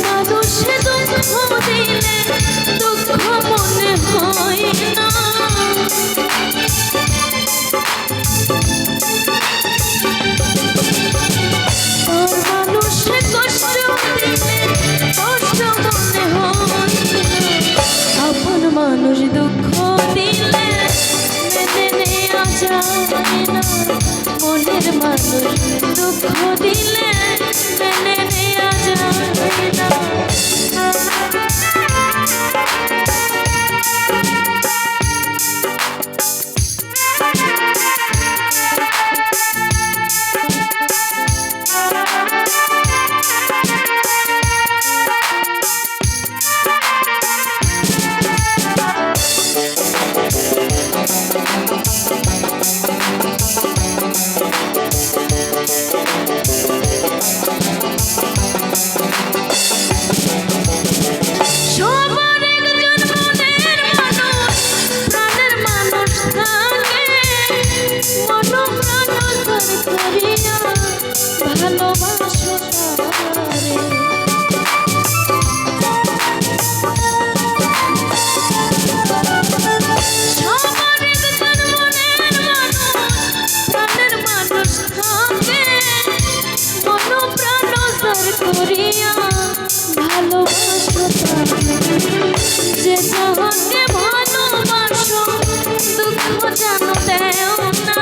মানুষে দুঃখ দিলে দুঃখ মনে হয় না, মানুষে কষ্ট দিলে কষ্ট মনে হয় না, আপন মানুষ দুঃখ দিলে মেনে নেওয়া যায় না, মনের মানুষ দুঃখ দিলে মেনে নেওয়া যায় না। যে যাহাকে ভালোবাসো দুঃখ জানো দেও না,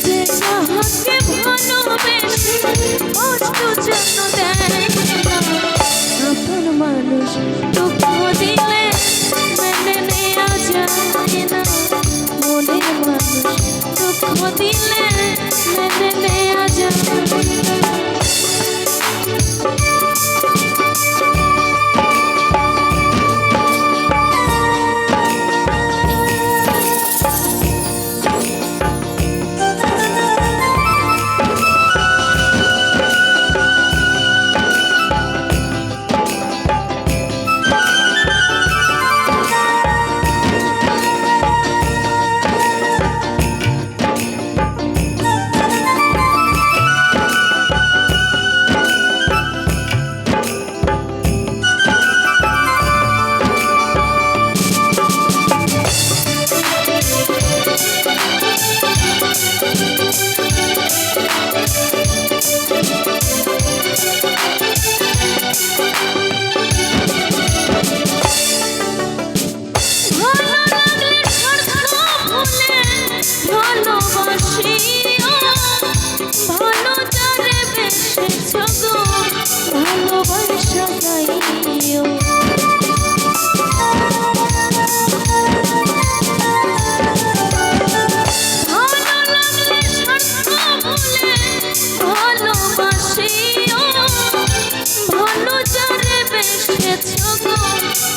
যে যাহাকে ভালোবেসে কষ্ট জানো দেয় না, আপন মানুষ দুঃখ দিলে মেনে নেওয়া যায় না, মনের মানুষ দুঃখ দিলে মেনে নেওয়া যায় না।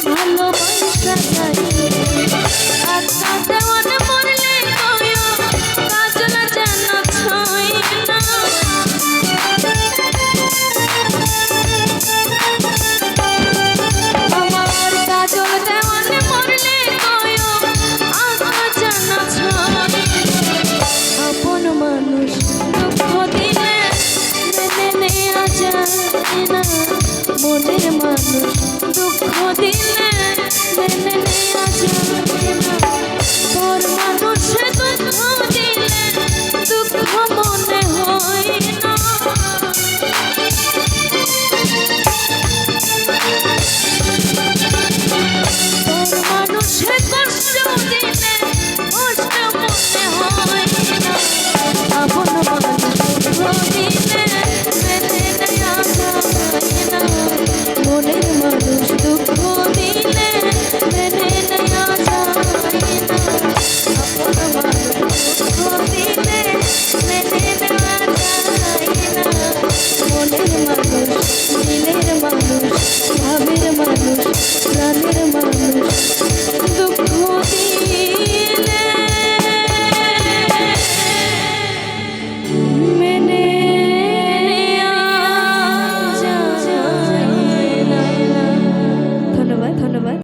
ভালোবাসা চাই আচ্ছা দেওয়া